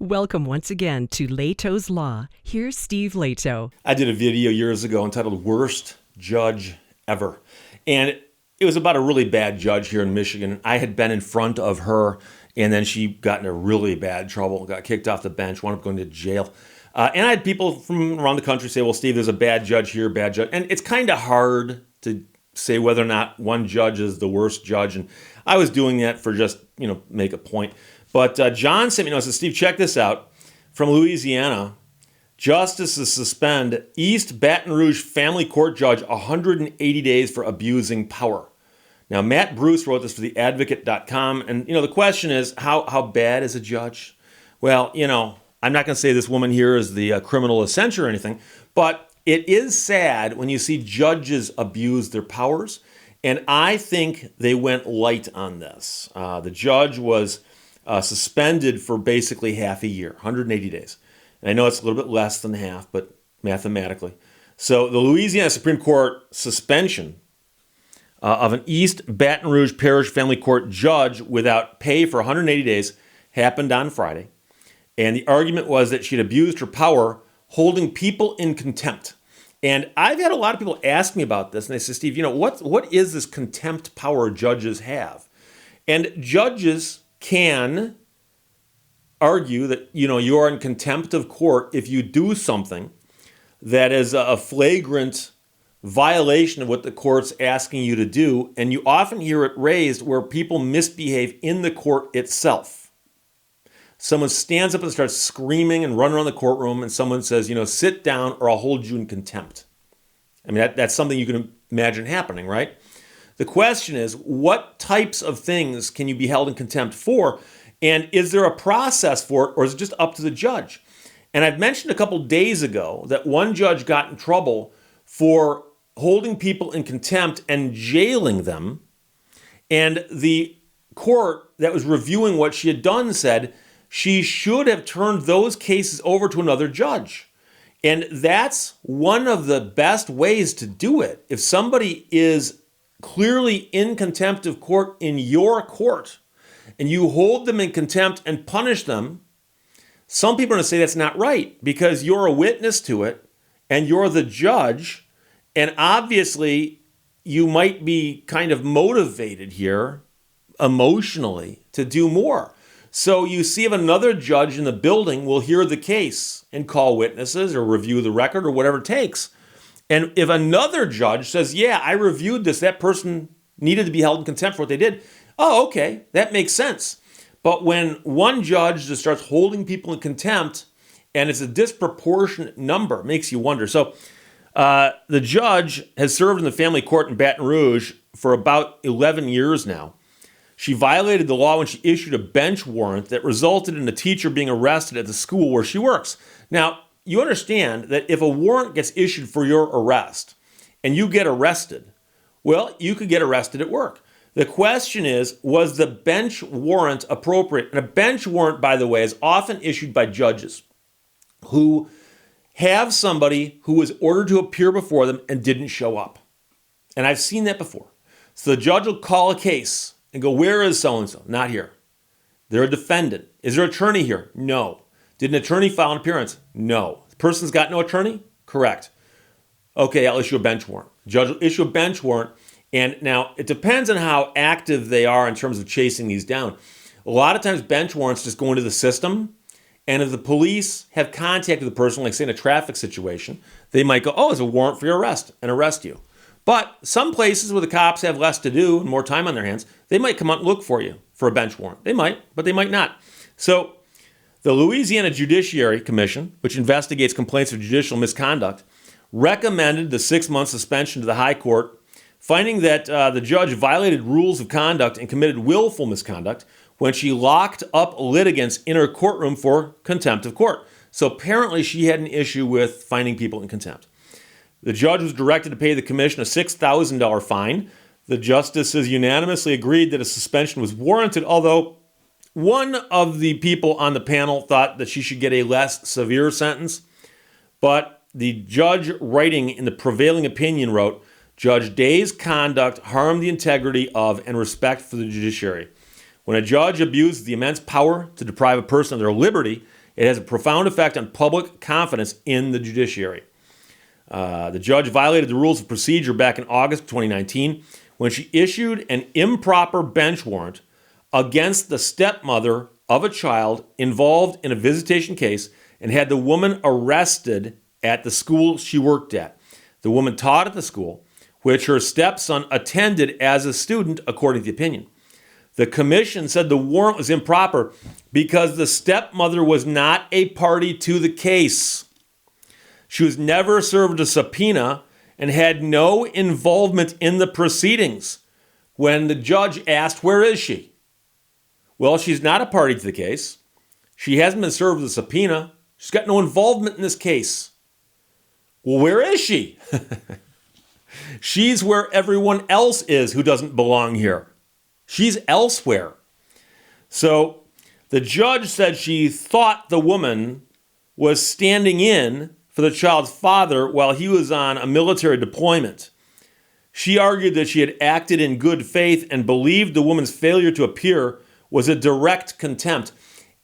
Welcome once again to Lehto's Law. Here's Steve Lehto. I did a video years ago entitled Worst Judge Ever. And it was about a really bad judge here in Michigan. I had been in front of her, and then she got into really bad trouble, got kicked off the bench, wound up going to jail. And I had people from around the country say, well, Steve, there's a bad judge here, bad judge. And it's kind of hard to say whether or not one judge is the worst judge. And I was doing that for just, make a point. But John sent me a note and said, Steve, check this out. From Louisiana, justices suspend East Baton Rouge family court judge 180 days for abusing power. Now, Matt Bruce wrote this for theadvocate.com. And, the question is, how bad is a judge? Well, I'm not going to say this woman here is the criminal of the century or anything, but it is sad when you see judges abuse their powers. And I think they went light on this. The judge was suspended for basically half a year, 180 days. And I know it's a little bit less than half, but mathematically. So the Louisiana Supreme Court suspension of an East Baton Rouge Parish Family Court judge without pay for 180 days happened on Friday. And the argument was that she had abused her power, holding people in contempt. And I've had a lot of people ask me about this, and they say, Steve, what is this contempt power judges have? And judges can argue that, you are in contempt of court if you do something that is a flagrant violation of what the court's asking you to do. And you often hear it raised where people misbehave in the court itself. Someone stands up and starts screaming and running around the courtroom, and someone says, sit down or I'll hold you in contempt. I mean, that's something you can imagine happening, right? The question is, what types of things can you be held in contempt for? And is there a process for it, or is it just up to the judge? And I've mentioned a couple days ago that one judge got in trouble for holding people in contempt and jailing them. And the court that was reviewing what she had done said she should have turned those cases over to another judge. And that's one of the best ways to do it. If somebody is clearly in contempt of court in your court, and you hold them in contempt and punish them, some people are going to say that's not right because you're a witness to it and you're the judge, and obviously you might be kind of motivated here emotionally to do more. So you see if another judge in the building will hear the case and call witnesses or review the record or whatever it takes. And if another judge says, yeah, I reviewed this, that person needed to be held in contempt for what they did. Oh, okay, that makes sense. But when one judge just starts holding people in contempt and it's a disproportionate number, it makes you wonder. So the judge has served in the family court in Baton Rouge for about 11 years now. She violated the law when she issued a bench warrant that resulted in a teacher being arrested at the school where she works. Now, you understand that if a warrant gets issued for your arrest and you get arrested, well, you could get arrested at work. The question is, was the bench warrant appropriate? And a bench warrant, by the way, is often issued by judges who have somebody who was ordered to appear before them and didn't show up. And I've seen that before. So the judge will call a case and go, where is so-and-so? Not here. They're a defendant. Is there an attorney here? No. Did an attorney file an appearance? No. The person's got no attorney? Correct. Okay, I'll issue a bench warrant. Judge will issue a bench warrant. And now it depends on how active they are in terms of chasing these down. A lot of times bench warrants just go into the system. And if the police have contacted the person, like say in a traffic situation, they might go, oh, there's a warrant for your arrest and arrest you. But some places where the cops have less to do and more time on their hands, they might come out and look for you for a bench warrant. They might, but they might not. So the Louisiana Judiciary Commission, which investigates complaints of judicial misconduct, recommended the 6-month suspension to the high court, finding that the judge violated rules of conduct and committed willful misconduct when she locked up litigants in her courtroom for contempt of court. So apparently she had an issue with finding people in contempt. The judge was directed to pay the commission a $6,000 fine. The justices unanimously agreed that a suspension was warranted, although one of the people on the panel thought that she should get a less severe sentence. But the judge writing in the prevailing opinion wrote, Judge Day's conduct harmed the integrity of and respect for the judiciary. When a judge abuses the immense power to deprive a person of their liberty, It has a profound effect on public confidence in the judiciary. The judge violated the rules of procedure back in August 2019 when she issued an improper bench warrant against the stepmother of a child involved in a visitation case and had the woman arrested at the school she worked at. The woman taught at the school, which her stepson attended as a student, according to the opinion. The commission said the warrant was improper because the stepmother was not a party to the case. She was never served a subpoena and had no involvement in the proceedings. When the judge asked, "Where is she?" Well, she's not a party to the case. She hasn't been served with a subpoena. She's got no involvement in this case. Well, where is she? She's where everyone else is who doesn't belong here. She's elsewhere. So the judge said she thought the woman was standing in for the child's father while he was on a military deployment. She argued that she had acted in good faith and believed the woman's failure to appear was a direct contempt.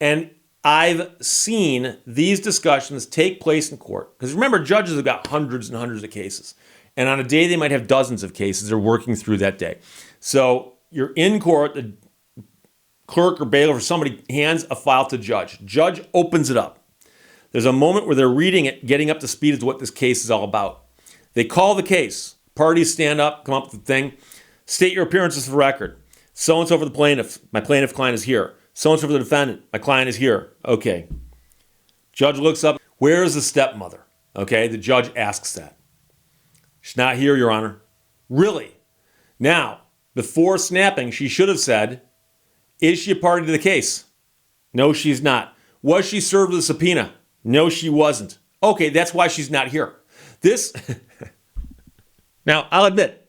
And I've seen these discussions take place in court. Because remember, judges have got hundreds and hundreds of cases. And on a day, they might have dozens of cases they're working through that day. So you're in court, the clerk or bailiff or somebody hands a file to judge. Judge opens it up. There's a moment where they're reading it, getting up to speed as to what this case is all about. They call the case. Parties stand up, come up with the thing. State your appearances for record. So-and-so for the plaintiff. My plaintiff client is here. So-and-so for the defendant. My client is here. Okay. Judge looks up. Where is the stepmother? Okay, the judge asks that. She's not here, Your Honor. Really? Now, before snapping, she should have said, is she a party to the case? No, she's not. Was she served with a subpoena? No, she wasn't. Okay, that's why she's not here. Now, I'll admit,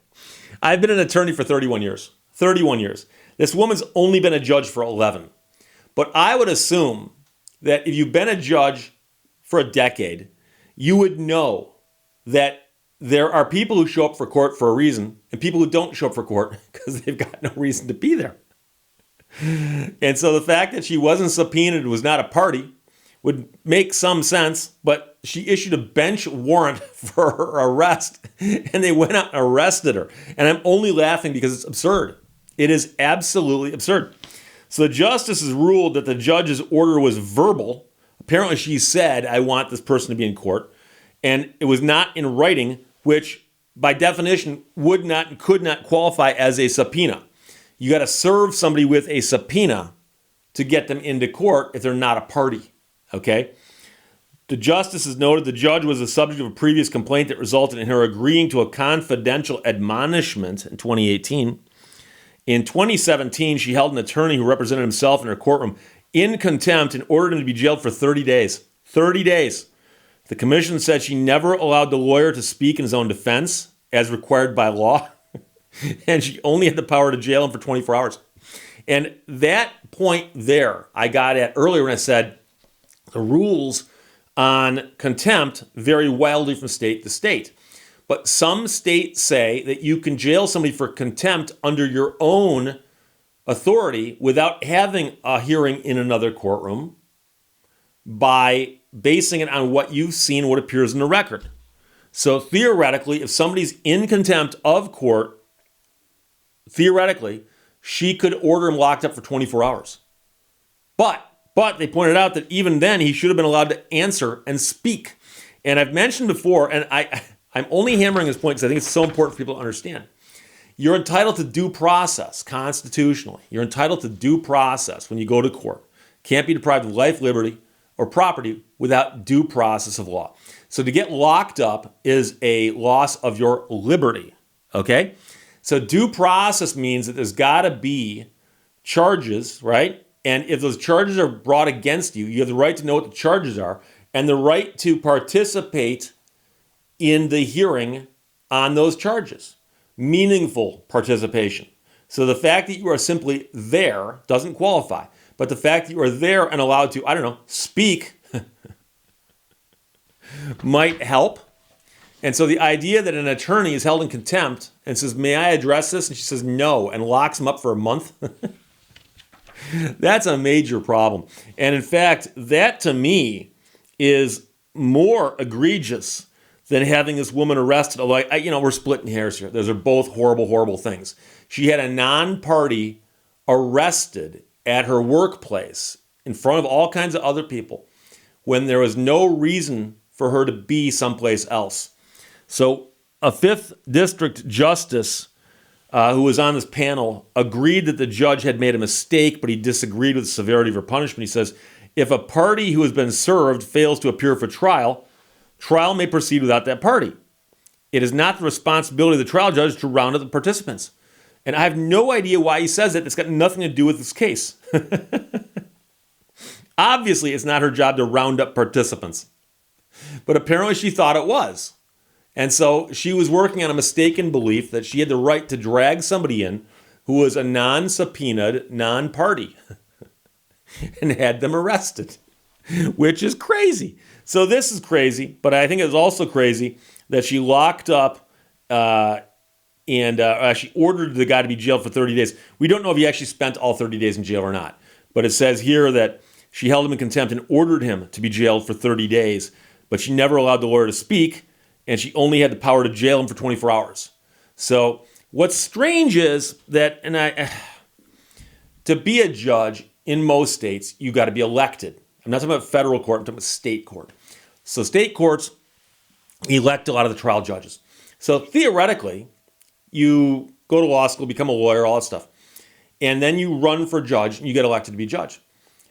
I've been an attorney for 31 years. 31 years. This woman's only been a judge for 11. But I would assume that if you've been a judge for a decade, you would know that there are people who show up for court for a reason and people who don't show up for court because they've got no reason to be there. And so the fact that she wasn't subpoenaed and was not a party would make some sense, but she issued a bench warrant for her arrest and they went out and arrested her. And I'm only laughing because it's absurd. It is absolutely absurd. So the justices ruled that the judge's order was verbal. Apparently she said, I want this person to be in court. And it was not in writing, which by definition would not and could not qualify as a subpoena. You got to serve somebody with a subpoena to get them into court if they're not a party. Okay? The justices noted the judge was the subject of a previous complaint that resulted in her agreeing to a confidential admonishment in 2018. In 2017, she held an attorney who represented himself in her courtroom in contempt and ordered him to be jailed for 30 days. 30 days. The commission said she never allowed the lawyer to speak in his own defense, as required by law, and she only had the power to jail him for 24 hours. And that point there, I got at earlier when I said the rules on contempt vary wildly from state to state. But some states say that you can jail somebody for contempt under your own authority without having a hearing in another courtroom by basing it on what you've seen, what appears in the record. So theoretically, if somebody's in contempt of court, theoretically, she could order him locked up for 24 hours. But they pointed out that even then, he should have been allowed to answer and speak. And I've mentioned before, and I'm only hammering this point because I think it's so important for people to understand. You're entitled to due process constitutionally. You're entitled to due process when you go to court. Can't be deprived of life, liberty, or property without due process of law. So to get locked up is a loss of your liberty, okay? So due process means that there's got to be charges, right? And if those charges are brought against you, you have the right to know what the charges are and the right to participate in the hearing on those charges. Meaningful participation. So the fact that you are simply there doesn't qualify. But the fact that you are there and allowed to, speak might help. And so the idea that an attorney is held in contempt and says, may I address this? And she says no and locks him up for a month. That's a major problem. And in fact, that to me is more egregious than having this woman arrested. Although, we're splitting hairs here. Those are both horrible, horrible things. She had a non-party arrested at her workplace in front of all kinds of other people when there was no reason for her to be someplace else. So a 5th District Justice who was on this panel agreed that the judge had made a mistake, but he disagreed with the severity of her punishment. He says, if a party who has been served fails to appear for trial, trial may proceed without that party. It is not the responsibility of the trial judge to round up the participants. And I have no idea why he says that. It's got nothing to do with this case. Obviously, it's not her job to round up participants. But apparently she thought it was. And so she was working on a mistaken belief that she had the right to drag somebody in who was a non-subpoenaed, non-party and had them arrested, which is crazy. So this is crazy, but I think it's also crazy that she locked up and she ordered the guy to be jailed for 30 days. We don't know if he actually spent all 30 days in jail or not, but it says here that she held him in contempt and ordered him to be jailed for 30 days, but she never allowed the lawyer to speak, and she only had the power to jail him for 24 hours. So what's strange is that, to be a judge in most states, you got to be elected. I'm not talking about federal court, I'm talking about state court. So state courts elect a lot of the trial judges. So theoretically, you go to law school, become a lawyer, all that stuff, and then you run for judge and you get elected to be judge.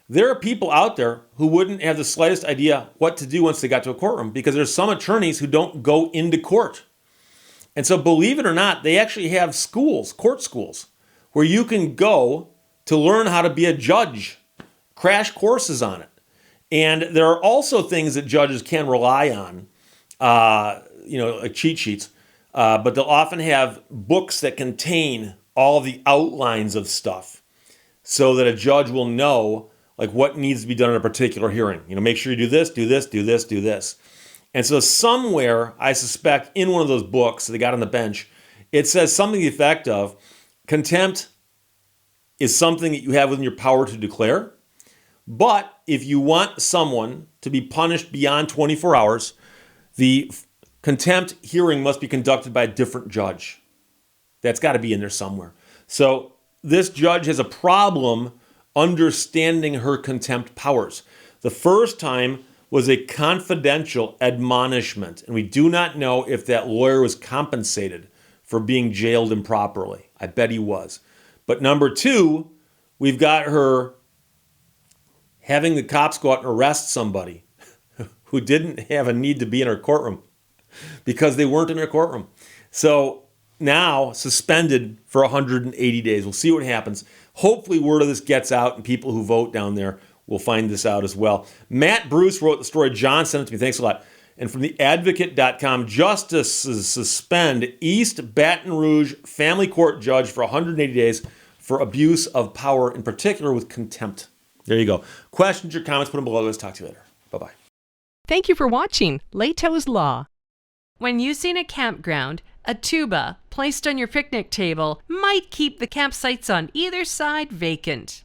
There are people out there who wouldn't have the slightest idea what to do once they got to a courtroom because there's some attorneys who don't go into court. And so believe it or not, they actually have schools, court schools, where you can go to learn how to be a judge, crash courses on it. And there are also things that judges can rely on, like cheat sheets, but they'll often have books that contain all the outlines of stuff so that a judge will know like what needs to be done in a particular hearing. Make sure you do this, do this, do this, do this. And so somewhere, I suspect, in one of those books that they got on the bench, it says something to the effect of contempt is something that you have within your power to declare. But if you want someone to be punished beyond 24 hours, the contempt hearing must be conducted by a different judge. That's got to be in there somewhere. So this judge has a problem understanding her contempt powers. The first time was a confidential admonishment, and we do not know if that lawyer was compensated for being jailed improperly. I bet he was. But number two, we've got her having the cops go out and arrest somebody who didn't have a need to be in her courtroom because they weren't in her courtroom. So now suspended for 180 days. We'll see what happens. Hopefully word of this gets out and people who vote down there will find this out as well. Matt Bruce wrote the story. John sent it to me. Thanks a lot. And from theadvocate.com, justices suspend East Baton Rouge family court judge for 180 days for abuse of power, in particular with contempt. There you go. Questions or comments, put them below. Let's talk to you later. Bye-bye. Thank you for watching Lehto's Law. When using a campground, a tuba placed on your picnic table might keep the campsites on either side vacant.